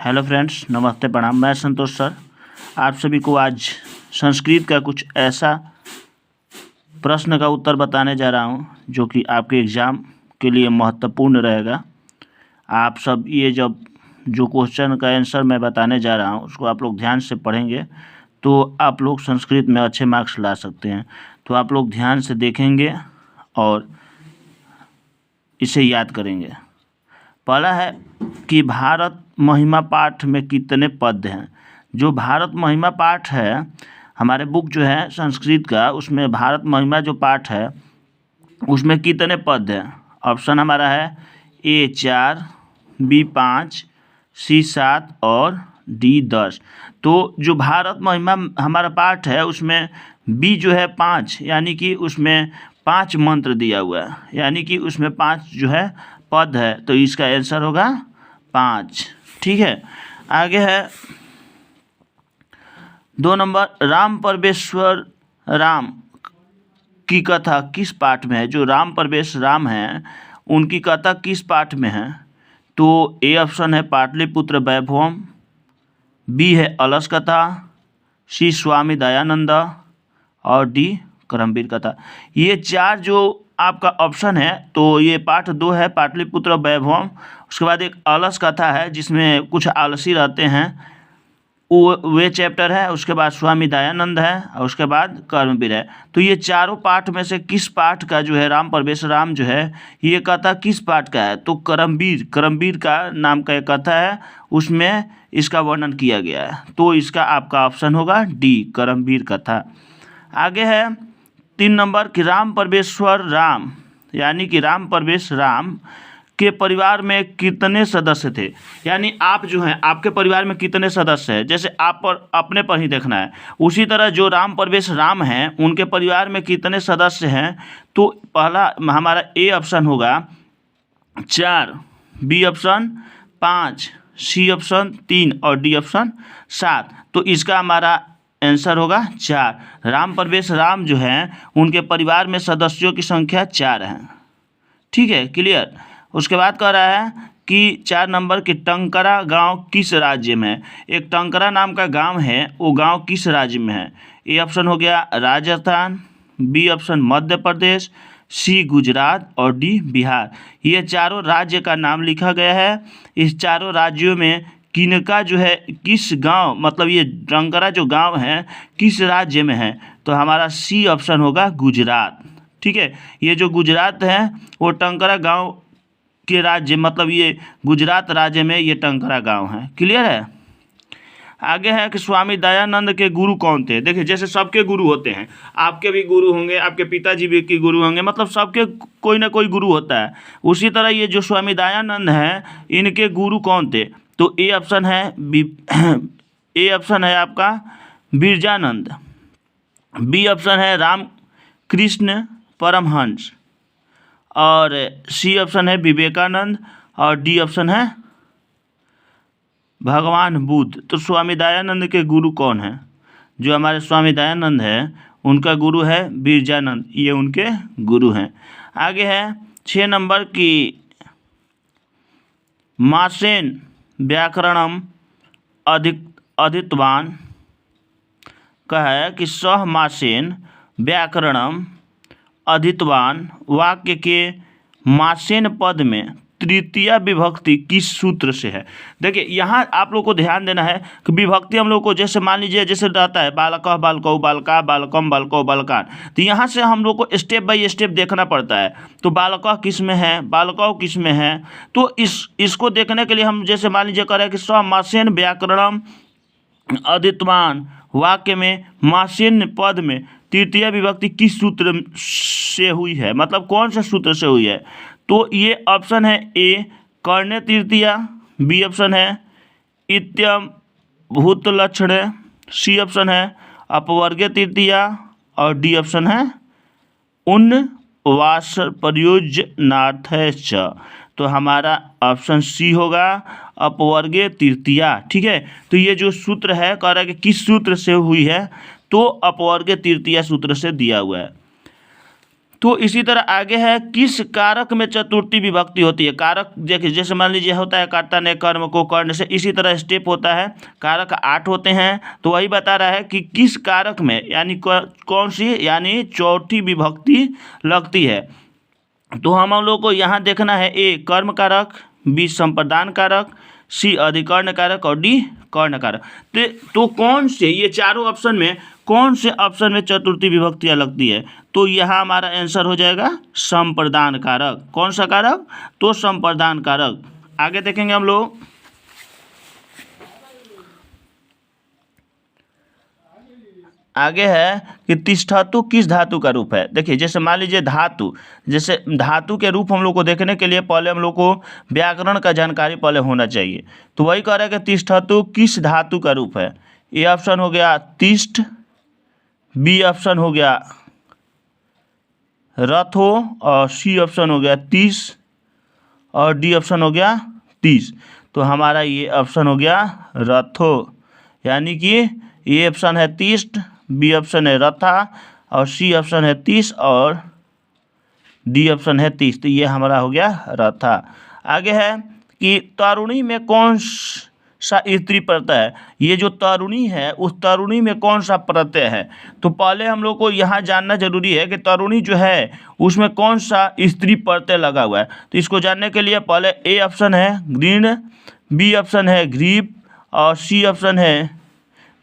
Hello friends, नमस्ते प्रणाम। मैं संतोष सर आप सभी को आज संस्कृत का कुछ ऐसा प्रश्न का उत्तर बताने जा रहा हूं जो कि आपके एग्ज़ाम के लिए महत्वपूर्ण रहेगा। आप सब ये जब जो क्वेश्चन का आंसर मैं बताने जा रहा हूं उसको आप लोग ध्यान से पढ़ेंगे तो आप लोग संस्कृत में अच्छे मार्क्स ला सकते हैं। तो आप लोग ध्यान से देखेंगे और इसे याद करेंगे। पहला है कि भारत महिमा पाठ में कितने पद हैं। जो भारत महिमा पाठ है हमारे बुक जो है संस्कृत का, उसमें भारत महिमा जो पाठ है उसमें कितने पद हैं। ऑप्शन हमारा है ए 4, बी 5, सी 7 और डी 10। तो जो भारत महिमा हमारा पाठ है उसमें बी जो है 5, यानी कि उसमें 5 मंत्र दिया हुआ है, यानी कि उसमें 5 जो है पद है, तो इसका आंसर होगा 5। ठीक है, आगे है 2 नंबर, राम परमेश्वर राम की कथा किस पाठ में है। जो राम परवेश राम हैं उनकी कथा किस पाठ में है। तो ए ऑप्शन है पाटलिपुत्र वैभवम, बी है अलस कथा, सी स्वामी दयानंद और डी करमवीर कथा। ये 4 जो आपका ऑप्शन है, तो ये पाठ 2 है पाटलिपुत्र वैभवम, उसके बाद एक अलस कथा है जिसमें कुछ आलसी रहते हैं वे चैप्टर है, उसके बाद स्वामी दयानंद है और उसके बाद कर्मवीर है। तो ये चारों पाठ में से किस पाठ का जो है राम परवेश राम जो है ये कथा किस पाठ का है। तो करमवीर का नाम का एक कथा है, उसमें इसका वर्णन किया गया है। तो इसका आपका ऑप्शन होगा डी करमवीर कथा। आगे है 3 नंबर कि राम परमेश्वर राम यानी कि राम परवेश राम के परिवार में कितने सदस्य थे। यानी आप जो हैं आपके परिवार में कितने सदस्य हैं, जैसे आप पर अपने पर ही देखना है, उसी तरह जो राम परवेश राम हैं उनके परिवार में कितने सदस्य हैं। तो पहला हमारा ए ऑप्शन होगा 4, बी ऑप्शन 5, सी ऑप्शन 3 और डी ऑप्शन 7। तो इसका हमारा आंसर होगा 4। राम परवेश राम जो हैं उनके परिवार में सदस्यों की संख्या 4 है। ठीक है, क्लियर। उसके बाद कह रहा है कि 4 नंबर कि टंकरा गांव किस राज्य में है। एक टंकरा नाम का गांव है, वो गांव किस राज्य में है। ए ऑप्शन हो गया राजस्थान, बी ऑप्शन मध्य प्रदेश, सी गुजरात और डी बिहार। ये चारों राज्य का नाम लिखा गया है। इस चारों राज्यों में किनका जो है किस गांव, मतलब ये टंकरा जो गांव है किस राज्य में है। तो हमारा सी ऑप्शन होगा गुजरात। ठीक है, ये जो गुजरात है वो टंकरा गांव के राज्य, मतलब ये गुजरात राज्य में ये टंकरा गांव है। क्लियर है। आगे है कि स्वामी दयानंद के गुरु कौन थे। देखिए जैसे सबके गुरु होते हैं, आपके भी गुरु होंगे, आपके पिताजी भी के गुरु होंगे, मतलब सबके कोई ना कोई गुरु होता है। उसी तरह ये जो स्वामी दयानंद हैं इनके गुरु कौन थे। तो ए ऑप्शन है ए ऑप्शन है आपका बिरजानंद, बी ऑप्शन है राम कृष्ण परमहंस और सी ऑप्शन है विवेकानंद और डी ऑप्शन है भगवान बुद्ध। तो स्वामी दयानंद के गुरु कौन है। जो हमारे स्वामी दयानंद है उनका गुरु है बिरजानंद, ये उनके गुरु हैं। आगे है 6 नंबर की मासेन व्याकरणम अधितवान का है कि सह मासेन व्याकरणम अधितवान वाक्य के मासेन पद में तृतीय विभक्ति किस सूत्र से है। देखिए यहाँ आप लोग को ध्यान देना है कि विभक्ति हम लोग को जैसे मान लीजिए जैसे रहता है बालकः बालकौ बालका बालकम बालकौ बालकान, तो यहाँ से हम लोग को स्टेप बाय स्टेप देखना पड़ता है। तो बालकः किस में है, बालकौ किस में है, तो इसको देखने के लिए हम जैसे मान लीजिए कह रहे हैं कि समासेन व्याकरणम अधितवान वाक्य में मासेन पद में तृतीय विभक्ति किस सूत्र से हुई है, मतलब कौन से सूत्र से हुई है। तो ये ऑप्शन है ए कर्णे तृतीया, बी ऑप्शन है इत्यम भूत लक्षण, सी ऑप्शन है अपवर्गीय तृतीया और डी ऑप्शन है उन वास प्रयोजनार्थ। तो हमारा ऑप्शन सी होगा अपवर्गीय तृतीया। ठीक है, तो ये जो सूत्र है कह रहा है कि किस सूत्र से हुई है, तो अपवर्गीय तृतीया सूत्र से दिया हुआ है। तो इसी तरह आगे है, किस कारक में चतुर्थी विभक्ति होती है। कारक देखिए, जैसे मान लीजिए होता है कर्ता ने कर्म को कर्ण से, इसी तरह स्टेप होता है। कारक 8 होते हैं। तो वही बता रहा है कि किस कारक में यानी कौन सी यानी चौथी विभक्ति लगती है। तो हम लोग को यहाँ देखना है, ए कर्म कारक, बी संप्रदान कारक, सी अधिकरण कारक और डी कर्ण कारक। तो कौन से ये चारों ऑप्शन में कौन से ऑप्शन में चतुर्थी विभक्तियाँ लगती है। तो यहाँ हमारा आंसर हो जाएगा संप्रदान कारक। कौन सा कारक, तो संप्रदान कारक। आगे देखेंगे हम लोग, आगे है कि तिष्ठतु किस धातु का रूप है। देखिए जैसे मान लीजिए धातु, जैसे धातु के रूप हम लोग को देखने के लिए पहले हम लोग को व्याकरण का जानकारी पहले होना चाहिए। तो वही कह रहा है कि तिष्ठतु किस धातु का रूप है। ए ऑप्शन हो गया तिष्ठ, बी ऑप्शन हो गया रथो, और सी ऑप्शन हो गया तीस, और डी ऑप्शन हो गया तीस। तो हमारा ये ऑप्शन हो गया रथो, यानी कि ये ऑप्शन है तिष्ठ, बी ऑप्शन है रथा, और सी ऑप्शन है तीस, और डी ऑप्शन है तीस। तो ये हमारा हो गया रथा। आगे है कि तरुणी में कौन सा स्त्री प्रत्यय है। ये जो तरुणी है उस तरुणी में कौन सा प्रत्यय है। तो पहले हम लोग को यहाँ जानना जरूरी है कि तरुणी जो है उसमें कौन सा स्त्री प्रत्यय लगा हुआ है। तो इसको जानने के लिए पहले ए ऑप्शन है ग्रीन, बी ऑप्शन है ग्रीप, और सी ऑप्शन है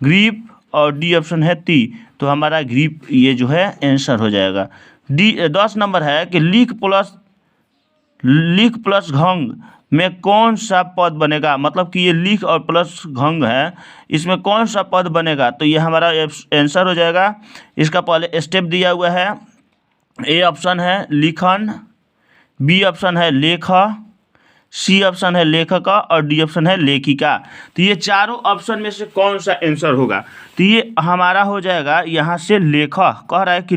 ग्रीप, और डी ऑप्शन है ती। तो हमारा ग्रीप ये जो है आंसर हो जाएगा। डी 10 नंबर है कि लिख प्लस घंग में कौन सा पद बनेगा। मतलब कि ये लिख और प्लस घंग है, इसमें कौन सा पद बनेगा। तो ये हमारा आंसर हो जाएगा। इसका पहले स्टेप दिया हुआ है। ए ऑप्शन है लिखन, बी ऑप्शन है लेख, सी ऑप्शन है लेखका, और डी ऑप्शन है लेखिका। तो ये चारों ऑप्शन में से कौन सा आंसर होगा। तो ये हमारा हो जाएगा यहाँ से लेख। कह रहा है कि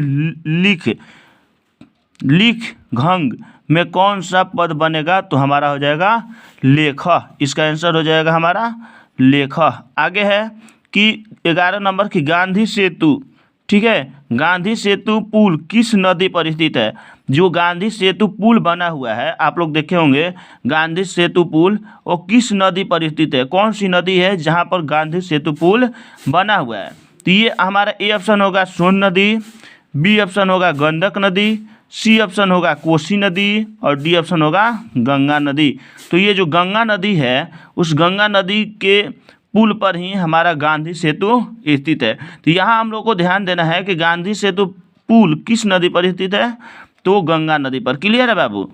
लिख घंग में कौन सा पद बनेगा। तो हमारा हो जाएगा लेख। इसका आंसर हो जाएगा हमारा लेख। आगे है कि 11 नंबर की गांधी सेतु, ठीक है, गांधी सेतु पुल किस नदी पर स्थित है। जो गांधी सेतु पुल बना हुआ है, आप लोग देखे होंगे गांधी सेतु पुल, वो किस नदी पर स्थित है। कौन सी नदी है जहाँ पर गांधी सेतु पुल बना हुआ है। तो ये हमारा ए ऑप्शन होगा सोन नदी, बी ऑप्शन होगा गंडक नदी, सी ऑप्शन होगा कोसी नदी, और डी ऑप्शन होगा गंगा नदी। तो ये जो गंगा नदी है उस गंगा नदी के पुल पर ही हमारा गांधी सेतु स्थित है। तो यहाँ हम लोग को ध्यान देना है कि गांधी सेतु पुल किस नदी पर स्थित है। तो गंगा नदी पर। क्लियर है बाबू।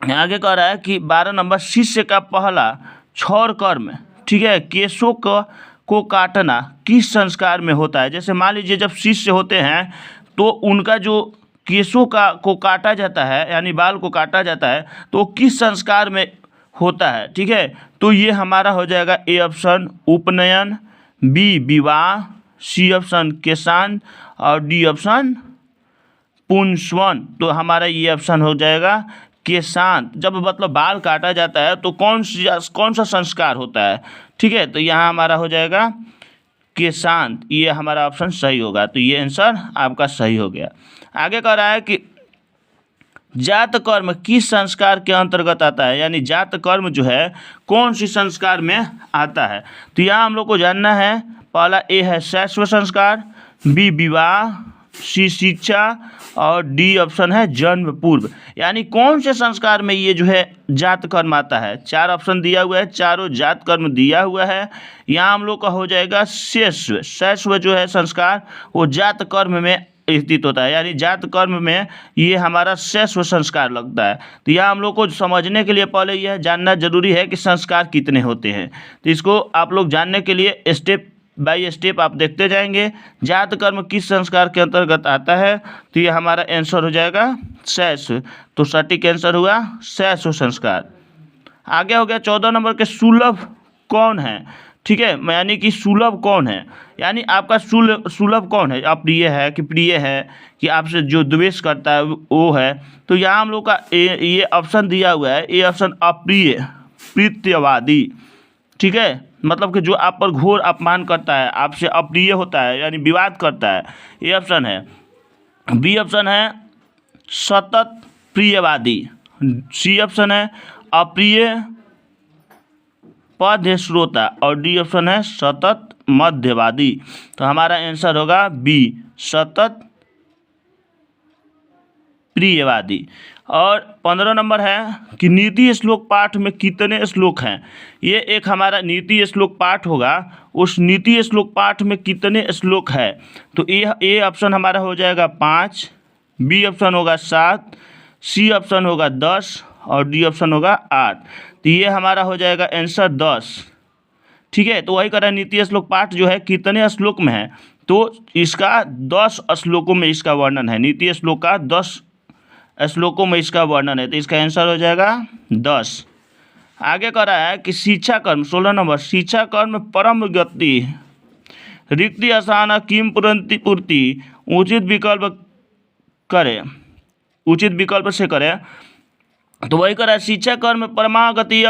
आगे कह रहा है कि 12 नंबर शिष्य का पहला क्षौर कर्म, ठीक है, केशों को काटना किस संस्कार में होता है। जैसे मान लीजिए जब शिष्य होते हैं तो उनका जो केशों को काटा जाता है, यानी बाल को काटा जाता है, तो किस संस्कार में होता है। ठीक है, तो ये हमारा हो जाएगा ए ऑप्शन उपनयन, बी विवाह, सी ऑप्शन केशान, और डी ऑप्शन पुंसवन। तो हमारा ये ऑप्शन हो जाएगा केशांत। जब मतलब बाल काटा जाता है तो कौन सा संस्कार होता है। ठीक है, तो यहाँ हमारा हो जाएगा केशांत। ये हमारा ऑप्शन सही होगा। तो ये आंसर आपका सही हो गया। आगे कह रहा है कि जात कर्म किस संस्कार के अंतर्गत आता है, यानी जात कर्म जो है कौन सी संस्कार में आता है। तो यहाँ हम लोग को जानना है, पहला ए है शैशव संस्कार, बी विवाह, सी शिक्षा, और डी ऑप्शन है जन्म पूर्व। यानी कौन से संस्कार में ये जो है जात कर्म आता है। 4 ऑप्शन दिया हुआ है, चारों जात कर्म दिया हुआ है। यहाँ हम लोग का हो जाएगा शैशव। शैशव जो है संस्कार वो जात कर्म में स्थित होता है, यानी जात कर्म में ये हमारा शैशव संस्कार लगता है। तो यह हम लोग को समझने के लिए पहले यह जानना जरूरी है कि संस्कार कितने होते हैं। तो इसको आप लोग जानने के लिए स्टेप बाय स्टेप आप देखते जाएंगे। जात कर्म किस संस्कार के अंतर्गत आता है, तो ये हमारा आंसर हो जाएगा शैशव। तो सटीक आंसर हुआ शैशव संस्कार। आगे हो गया 14 नंबर के सुलभ कौन है। ठीक है, यानी कि सुलभ कौन है, यानी आपका सुलभ कौन है। अप्रिय है कि प्रिय है, कि आपसे जो द्वेष करता है वो है। तो यहाँ हम लोग का ये ऑप्शन दिया हुआ है, ए ऑप्शन अप्रिय प्रीत्यवादी। ठीक है, मतलब कि जो आप पर घोर अपमान करता है, आपसे अप्रिय होता है, यानी विवाद करता है, ये ऑप्शन है। बी ऑप्शन है सतत प्रियवादी। सी ऑप्शन है अप्रिय पद है श्रोता और डी ऑप्शन है सतत मध्यवादी। तो हमारा आंसर होगा बी सतत प्रियवादी। और 15 नंबर है कि नीति श्लोक पाठ में कितने श्लोक हैं। ये एक हमारा नीति श्लोक पाठ होगा, उस नीति श्लोक पाठ में कितने श्लोक है। तो ए ऑप्शन हमारा हो जाएगा 5, बी ऑप्शन होगा 7, सी ऑप्शन होगा 10 और डी ऑप्शन होगा 8। तो ये हमारा हो जाएगा आंसर 10। ठीक है, तो वही करें नीति श्लोक पाठ जो है कितने श्लोक में है, तो इसका 10 श्लोकों में इसका वर्णन है। नीति श्लोक का 10 श्लोकों में इसका वर्णन है, तो इसका आंसर हो जाएगा 10। आगे कह रहा है कि शिक्षा कर्म 16 नंबर, शिक्षा कर्म परम गति रिक्ति आसान किम पूर्ति उचित विकल्प करे, उचित विकल्प से करे। तो वही कह रहा है शिक्षा कर्म परमागतीय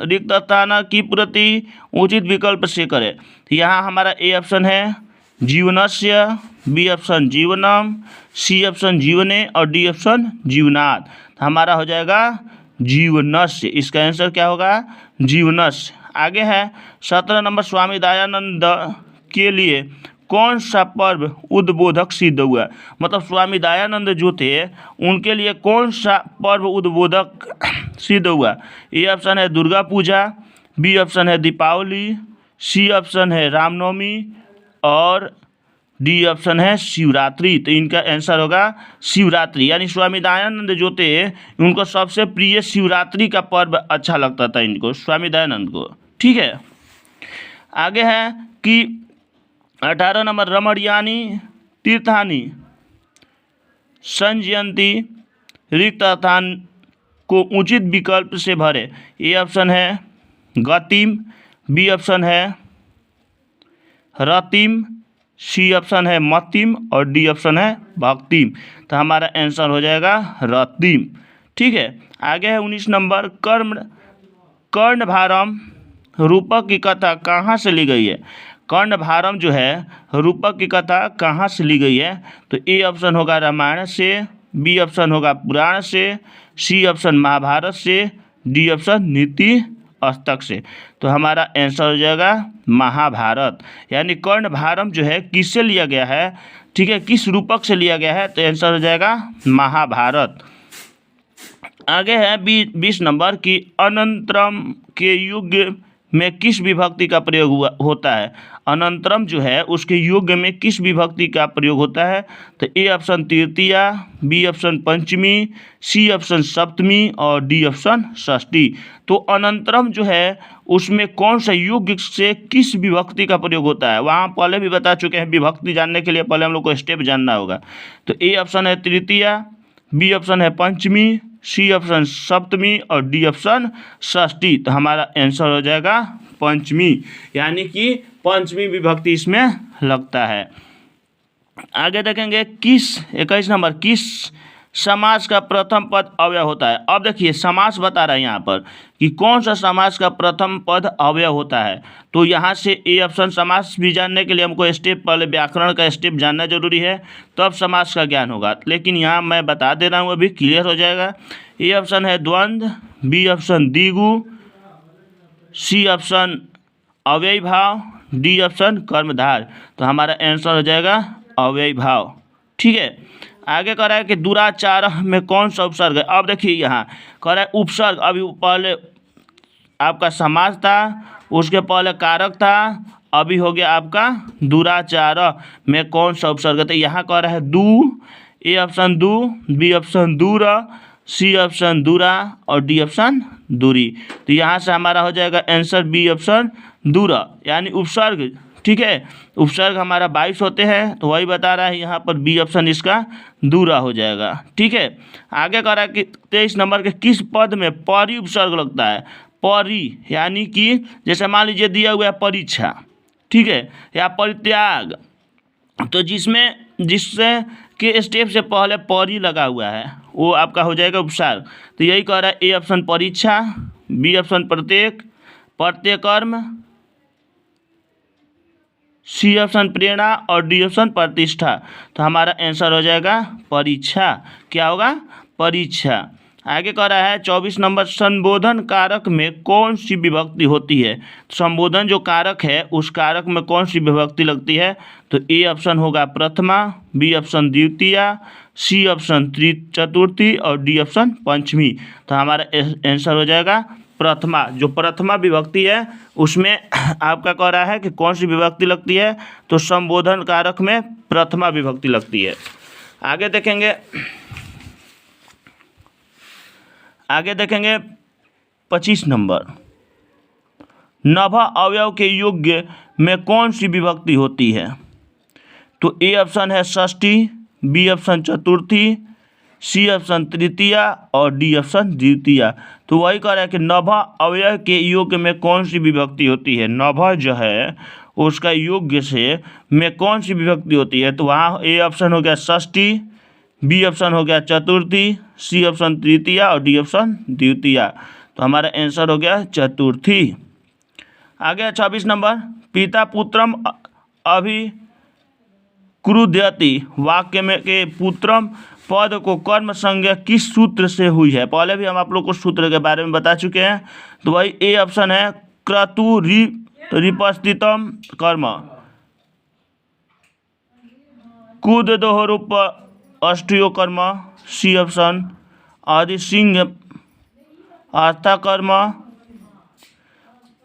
रिक्त स्थान की पूर्ति उचित विकल्प से करे। तो यहाँ हमारा ए ऑप्शन है जीवनस्य, बी ऑप्शन जीवनम, सी ऑप्शन जीवने और डी ऑप्शन जीवनात्। तो हमारा हो जाएगा जीवनस्य। इसका आंसर क्या होगा जीवनस्य। आगे है 17 नंबर, स्वामी दयानंद के लिए कौन सा पर्व उद्बोधक सिद्ध हुआ। मतलब स्वामी दयानंद जो थे उनके लिए कौन सा पर्व उद्बोधक सिद्ध हुआ। ए ऑप्शन है दुर्गा पूजा, बी ऑप्शन है दीपावली, सी ऑप्शन है रामनवमी और डी ऑप्शन है शिवरात्रि। तो इनका आंसर होगा शिवरात्रि। यानी स्वामी दयानंद जो थे उनको सबसे प्रिय शिवरात्रि का पर्व अच्छा लगता था इनको, स्वामी दयानंद को। ठीक है, आगे है कि 18 नंबर, रमणीयानी तीर्थानी संजयंती रिक्त स्थान को उचित विकल्प से भरे। ए ऑप्शन है गतिम, बी ऑप्शन है रतिम, सी ऑप्शन है मतिम और डी ऑप्शन है भक्तिम। तो हमारा आंसर हो जाएगा रतिम। ठीक है, आगे है 19 नंबर, कर्णभारम रूपक की कथा कहाँ से ली गई है। कर्णभारम जो है रूपक की कथा कहाँ से ली गई है। तो ए ऑप्शन होगा रामायण से, बी ऑप्शन होगा पुराण से, सी ऑप्शन महाभारत से, डी ऑप्शन नीति अष्टक से। तो हमारा आंसर हो जाएगा महाभारत। यानी कर्णभारम जो है किससे लिया गया है, ठीक है, किस रूपक से लिया गया है, तो आंसर हो जाएगा महाभारत। आगे है 20 नंबर की अनंतरम के युग में किस विभक्ति का प्रयोग होता है। अनंतरम जो है उसके युग में किस विभक्ति का प्रयोग होता है। तो ए ऑप्शन तृतीया, बी ऑप्शन पंचमी, सी ऑप्शन सप्तमी और डी ऑप्शन षष्ठी। तो अनंतरम जो है उसमें कौन सा युग से किस विभक्ति का प्रयोग होता है, वहाँ पहले भी बता चुके हैं। विभक्ति जानने के लिए पहले हम लोग को स्टेप जानना होगा। तो ए ऑप्शन है तृतीया, बी ऑप्शन है पंचमी, सी ऑप्शन सप्तमी और डी ऑप्शन षष्ठी। तो हमारा आंसर हो जाएगा पंचमी, यानी कि पंचमी विभक्ति इसमें लगता है। आगे देखेंगे 21 नंबर, किस समास का प्रथम पद अव्यय होता है। अब देखिए समास बता रहा है यहाँ पर कि कौन सा समास का प्रथम पद अव्यय होता है। तो यहाँ से ए ऑप्शन समास भी जानने के लिए हमको स्टेप, पहले व्याकरण का स्टेप जानना जरूरी है, तब समास का ज्ञान होगा। लेकिन यहाँ मैं बता दे रहा हूँ, अभी क्लियर हो जाएगा। ए ऑप्शन है द्वंद्व, बी ऑप्शन द्विगु, सी ऑप्शन अव्ययी भाव, डी ऑप्शन कर्मधार। तो हमारा आंसर हो जाएगा अव्ययी भाव। ठीक है, आगे कह रहा है कि दुराचार में कौन सा उपसर्ग है। अब देखिए यहाँ कह रहा है उपसर्ग, अभी पहले आपका समास था, उसके पहले कारक था, अभी हो गया आपका दुराचार में कौन सा उपसर्ग है। तो यहाँ कह रहा है दू, ए ऑप्शन दू, बी ऑप्शन दूर, सी ऑप्शन दूरा और डी ऑप्शन दूरी। तो यहाँ से हमारा हो जाएगा आंसर बी ऑप्शन दूरा, यानी उपसर्ग। ठीक है, उपसर्ग हमारा 22 होते हैं, तो वही बता रहा है यहाँ पर बी ऑप्शन इसका दूरा हो जाएगा। ठीक है, आगे कह रहा है कि 23 नंबर के किस पद में परी उपसर्ग लगता है। परी यानी कि जैसे मान लीजिए दिया हुआ है परीक्षा, ठीक है, या परित्याग, तो जिससे के स्टेप से पहले परी लगा हुआ है वो आपका हो जाएगा उपसर्ग। तो यही कह रहा है ए ऑप्शन परीक्षा, बी ऑप्शन प्रत्येक, प्रत्येकर्म, सी ऑप्शन प्रेरणा और डी ऑप्शन प्रतिष्ठा। तो हमारा आंसर हो जाएगा परीक्षा। क्या होगा? परीक्षा। आगे कह रहा है 24 नंबर, संबोधन कारक में कौन सी विभक्ति होती है? संबोधन जो कारक है उस कारक में कौन सी विभक्ति लगती है? तो ए ऑप्शन होगा प्रथमा, बी ऑप्शन द्वितीया, सी ऑप्शन चतुर्थी और डी ऑप्शन पंचमी। तो हमारा आंसर हो जाएगा प्रथमा। जो प्रथमा विभक्ति है उसमें आपका कह रहा है कि कौन सी विभक्ति लगती है? तो संबोधन कारक में प्रथमा विभक्ति लगती है। आगे देखेंगे 25 नंबर, नभ अवयव के योग्य में कौन सी विभक्ति होती है? तो ए ऑप्शन है षष्ठी, बी ऑप्शन चतुर्थी, सी ऑप्शन तृतीया और डी ऑप्शन द्वितीया। तो वही कह रहा है कि नभ अवयव के योग्य में कौन सी विभक्ति होती है? नभ जो है उसका योग्य से में कौन सी विभक्ति होती है? तो वहाँ ए ऑप्शन हो गया षष्ठी, बी ऑप्शन हो गया चतुर्थी, सी ऑप्शन तृतीया और डी ऑप्शन द्वितीया। तो हमारा आंसर हो गया चतुर्थी। आगे 26 नंबर, पिता पुत्रम अभिक्रुध्यति वाक्य में के पुत्रम पद को कर्म संज्ञा किस सूत्र से हुई है? पहले भी हम आप लोग को सूत्र के बारे में बता चुके हैं। तो वही ए ऑप्शन है क्रतु रिपस्थितम कर्म, कूद दोहरूप अष्टयो कर्म, सी ऑप्शन आदि सिंह आस्था कर्म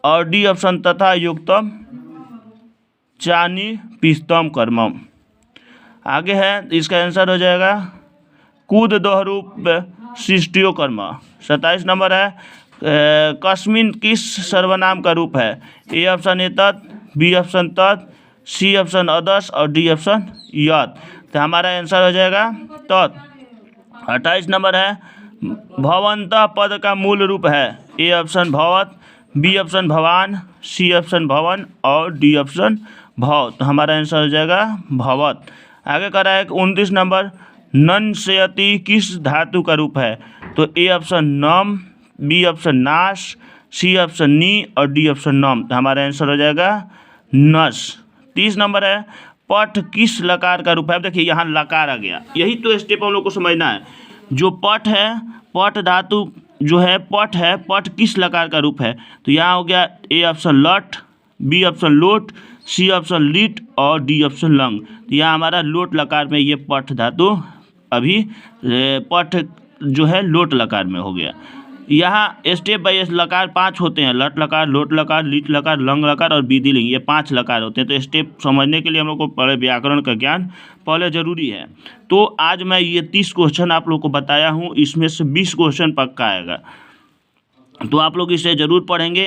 और डी ऑप्शन तथा युक्तम चानी पिस्तम कर्म। आगे है इसका आंसर हो जाएगा कूद दोहरूप सृष्टियो कर्म। 27 नंबर है कस्मिन किस सर्वनाम का रूप है? ए ऑप्शन एतत्, बी ऑप्शन तत्, सी ऑप्शन अदस और डी ऑप्शन यत्। तो हमारा आंसर हो जाएगा तत्। 28 नंबर है भवन्तः पद का मूल रूप है? ए ऑप्शन भवत, बी ऑप्शन भवान, सी ऑप्शन भवन और डी ऑप्शन भव। तो हमारा आंसर हो जाएगा भवत। आगे कर रहा है 29 नंबर, नंस्यति किस धातु का रूप है? तो ए ऑप्शन नम, बी ऑप्शन नाश, सी ऑप्शन नी और डी ऑप्शन नम। तो हमारा आंसर हो जाएगा नस। 30 नंबर है पठ किस लकार का रूप है? देखिए यहाँ लकार आ गया, यही तो स्टेप हम लोग को समझना है। जो पठ है, पठ धातु जो है पठ है, पठ किस लकार का रूप है? तो यहाँ हो गया ए ऑप्शन लट, बी ऑप्शन लोट, सी ऑप्शन लीट और डी ऑप्शन लंग। तो यहाँ हमारा लोट लकार में ये पठ धातु अभी पठ जो है लोट लकार में हो गया। यहाँ स्टेप बाय लकार 5 होते हैं, लट लकार, लोट लकार, लीट लकार, लंग लकार और विधिलिंग, ये 5 लकार होते हैं। तो स्टेप समझने के लिए हम लोग को पहले व्याकरण का ज्ञान पहले जरूरी है। तो आज मैं ये 30 क्वेश्चन आप लोग को बताया हूँ, इसमें से 20 क्वेश्चन पक्का आएगा, तो आप लोग इसे ज़रूर पढ़ेंगे।